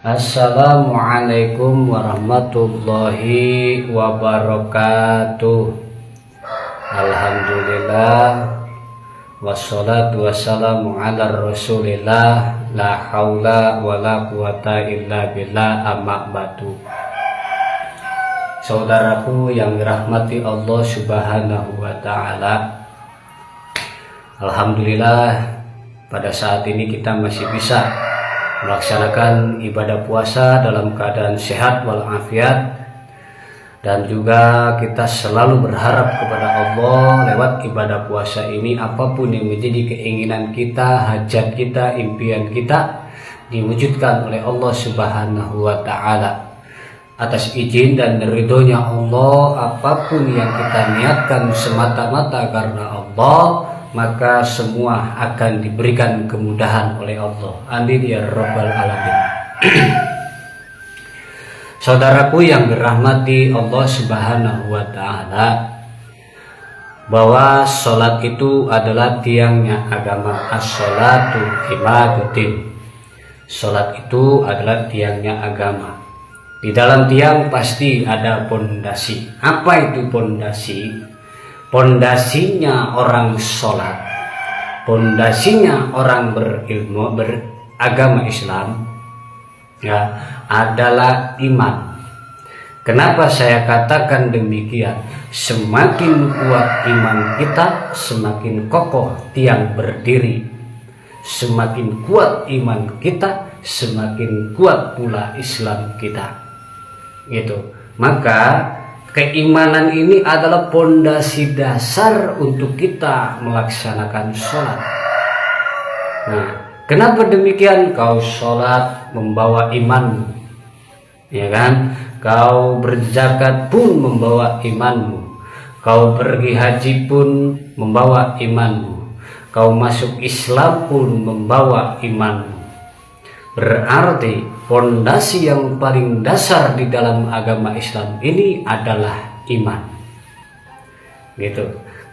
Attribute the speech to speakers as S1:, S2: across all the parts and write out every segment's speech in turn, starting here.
S1: Assalamualaikum warahmatullahi wabarakatuh. Alhamdulillah, wassalatu wassalamu ala rasulillah, la haula wa la quwata illa billah, amma ba'du. Saudaraku yang dirahmati Allah subhanahu wa ta'ala, alhamdulillah pada saat ini kita masih bisa melaksanakan ibadah puasa dalam keadaan sehat walafiat, dan juga kita selalu berharap kepada Allah lewat ibadah puasa ini apapun yang menjadi keinginan kita, hajat kita, impian kita diwujudkan oleh Allah subhanahu wa ta'ala. Atas izin dan ridhonya Allah, apapun yang kita niatkan semata-mata karena Allah, maka semua akan diberikan kemudahan oleh Allah. Amin ya rabbal alamin. Saudaraku yang dirahmati Allah subhanahu wa ta'ala, bahwa sholat itu adalah tiangnya agama. As-sholatu imaduddin. Sholat itu adalah tiangnya agama. Di dalam tiang pasti ada pondasi. Apa itu pondasi? Pondasinya orang sholat, pondasinya orang berilmu, beragama Islam, ya, adalah iman. Kenapa saya katakan demikian? Semakin kuat iman kita, semakin kokoh tiang berdiri. Semakin kuat iman kita, semakin kuat pula Islam kita. Gitu. Maka keimanan ini adalah pondasi dasar untuk kita melaksanakan sholat. Nah, kenapa demikian? Kau sholat membawa imanmu, ya kan? Kau berzakat pun membawa imanmu. Kau pergi haji pun membawa imanmu. Kau masuk Islam pun membawa imanmu. Berarti pondasi yang paling dasar di dalam agama Islam ini adalah iman. Gitu.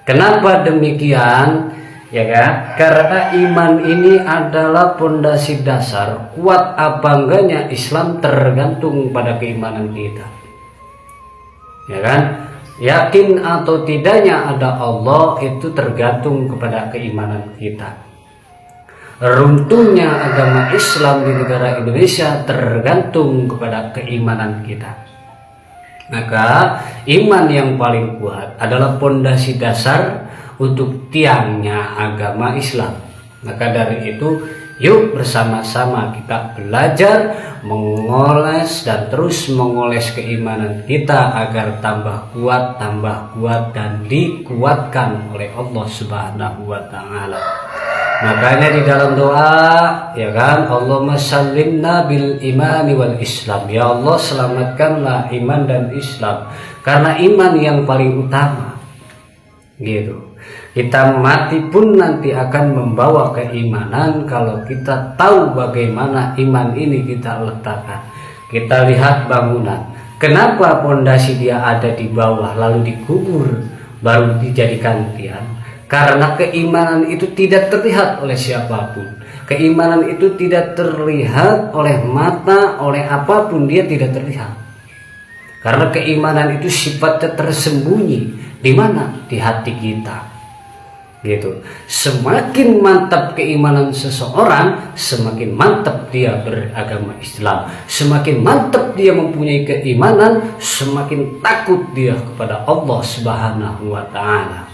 S1: Kenapa demikian? Ya kan? Karena iman ini adalah pondasi dasar. Kuat apa enggaknya Islam tergantung pada keimanan kita. Ya kan? Yakin atau tidaknya ada Allah itu tergantung kepada keimanan kita. Runtuhnya agama Islam di negara Indonesia tergantung kepada keimanan kita. Maka iman yang paling kuat adalah pondasi dasar untuk tiangnya agama Islam. Maka dari itu, yuk bersama-sama kita belajar mengoles dan terus mengoles keimanan kita agar tambah kuat dan dikuatkan oleh Allah subhanahu wa ta'ala. Makanya di dalam doa, ya kan, Allahumma sallimna bil imani wal Islam. Ya Allah, selamatkanlah iman dan Islam, karena iman yang paling utama. Gitu. Kita mati pun nanti akan membawa keimanan kalau kita tahu bagaimana iman ini kita letakkan. Kita lihat bangunan. Kenapa pondasi dia ada di bawah lalu dikubur baru dijadikan tiang? Karena keimanan itu tidak terlihat oleh siapapun. Keimanan itu tidak terlihat oleh mata, oleh apapun, dia tidak terlihat. Karena keimanan itu sifatnya tersembunyi. Di mana? Di hati kita. Gitu. Semakin mantap keimanan seseorang, semakin mantap dia beragama Islam. Semakin mantap dia mempunyai keimanan, semakin takut dia kepada Allah subhanahu wa ta'ala.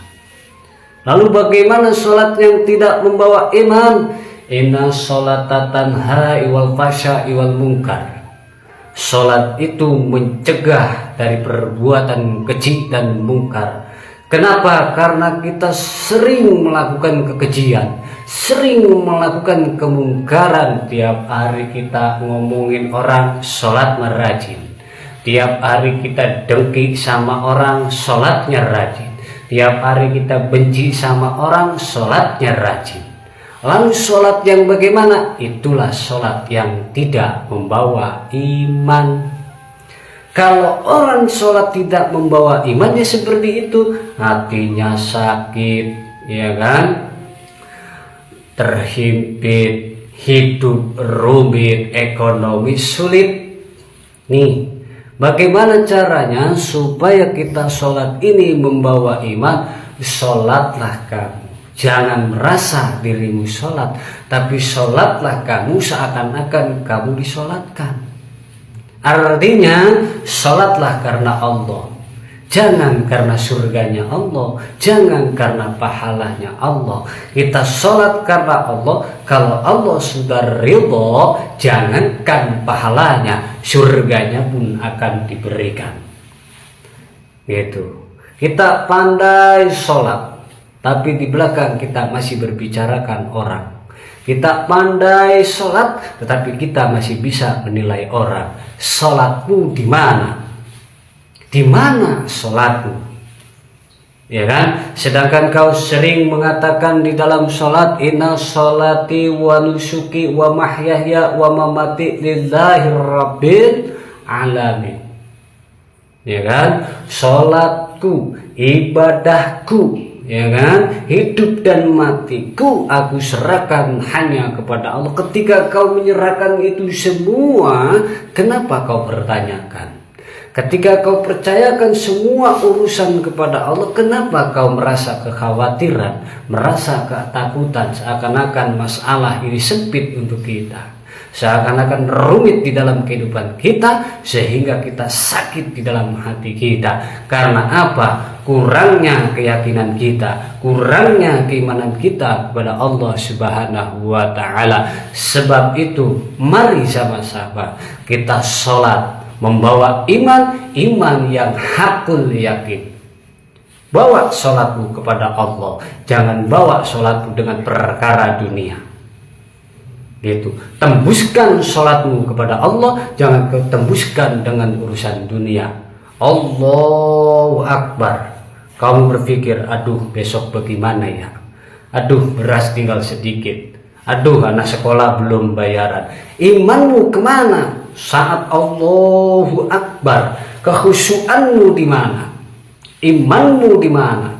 S1: Lalu bagaimana sholat yang tidak membawa iman? Inna sholata tanha iwal fasya iwal munkar. Sholat itu mencegah dari perbuatan keji dan mungkar. Kenapa? Karena kita sering melakukan kekejian, sering melakukan kemungkaran. Tiap hari kita ngomongin orang, sholat merajin. Tiap hari kita dengki sama orang, sholatnya rajin. Tiap hari kita benci sama orang, sholatnya rajin. Lalu sholat yang bagaimana? Itulah sholat yang tidak membawa iman. Kalau orang sholat tidak membawa imannya seperti itu, hatinya sakit, ya kan? Terhimpit, hidup rumit, ekonomi sulit. Nih, bagaimana caranya supaya kita sholat ini membawa iman? Sholatlah kamu. Jangan merasa dirimu sholat, tapi sholatlah kamu seakan-akan kamu disolatkan. Artinya sholatlah karena Allah, jangan karena surganya Allah, jangan karena pahalanya Allah. Kita sholat karena Allah. Kalau Allah sudah ridho, jangankan pahalanya, surganya pun akan diberikan. Gitu. Kita pandai sholat, tapi di belakang kita masih berbicarakan orang. Kita pandai sholat, tetapi kita masih bisa menilai orang. Sholatmu di mana? Di mana sholatmu? Ya kan? Sedangkan kau sering mengatakan di dalam sholat, inna sholati wa nusuki wa mahyaya wa mamati lillahi rabbil alamin. Ya kan? Sholatku, ibadahku, ya kan, hidup dan matiku aku serahkan hanya kepada Allah. Ketika kau menyerahkan itu semua, kenapa kau pertanyakan? Ketika kau percayakan semua urusan kepada Allah, kenapa kau merasa kekhawatiran, merasa ketakutan, seakan-akan masalah ini sempit untuk kita, seakan-akan rumit di dalam kehidupan kita, sehingga kita sakit di dalam hati kita. Karena apa? Kurangnya keyakinan kita, kurangnya keimanan kita kepada Allah Subhanahu wa Ta'ala. Sebab itu, mari sama-sama kita sholat membawa iman, iman yang hakul yakin. Bawa sholatmu kepada Allah, jangan bawa sholatmu dengan perkara dunia. Gitu. Tembuskan sholatmu kepada Allah, jangan tembuskan dengan urusan dunia. Allahu Akbar. Kamu berpikir, aduh besok bagaimana ya? Aduh beras tinggal sedikit. Aduh anak sekolah belum bayaran. Imanmu kemana? Saat Allahu Akbar, kekhusyuanmu di mana? Imanmu di mana?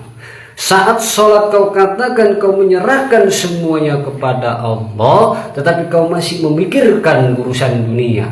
S1: Saat sholat kau katakan kau menyerahkan semuanya kepada Allah, tetapi kau masih memikirkan urusan dunia.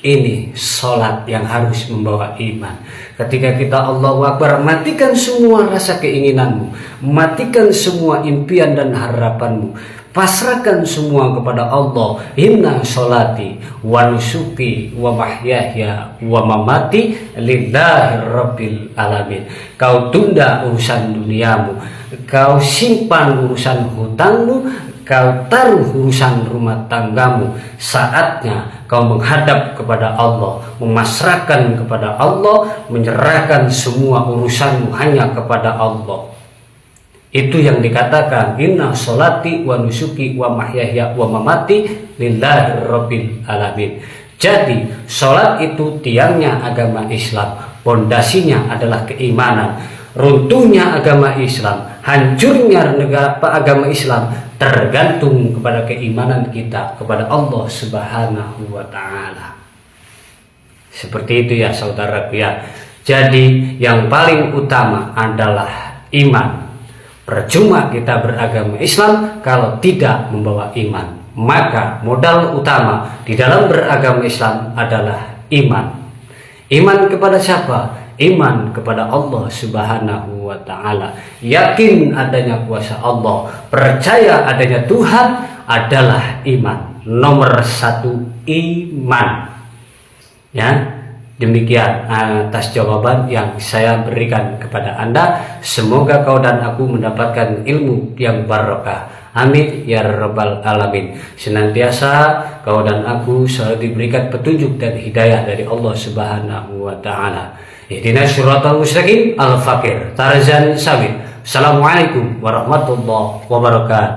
S1: Ini sholat yang harus membawa iman. Ketika kita Allahu Akbar, matikan semua rasa keinginanmu, matikan semua impian dan harapanmu, pasrahkan semua kepada Allah. Inna sholati wa nusuki wa mahyaya wa mamati lillahi rabbil alamin. Kau tunda urusan duniamu, kau simpan urusan hutangmu, kau taruh urusan rumah tanggamu. Saatnya kau menghadap kepada Allah, memasrahkan kepada Allah, menyerahkan semua urusanmu hanya kepada Allah. Itu yang dikatakan inna sholati wa nusuki wa mahyaya wa mamati lillahi rabbil alamin. Jadi sholat itu tiangnya agama Islam, pondasinya adalah keimanan. Runtuhnya agama Islam, hancurnya agama Islam tergantung kepada keimanan kita kepada Allah Subhanahu wa Ta'ala. Seperti itu ya saudaraku ya. Jadi yang paling utama adalah iman. Percuma kita beragama Islam kalau tidak membawa iman. Maka modal utama di dalam beragama Islam adalah iman. Iman kepada siapa? Iman kepada Allah Subhanahu wa Ta'ala. Yakin adanya kuasa Allah, percaya adanya Tuhan adalah iman. Nomor satu iman. Ya. Demikian atas jawaban yang saya berikan kepada Anda. Semoga kau dan aku mendapatkan ilmu yang barokah. Amin ya rabbal alamin. Senantiasa kau dan aku selalu diberikan petunjuk dan hidayah dari Allah Subhanahu wa Ta'ala. Ihdinas siratal mustaqim al-faqir Tarzan Sabit. Assalamualaikum warahmatullahi wabarakatuh.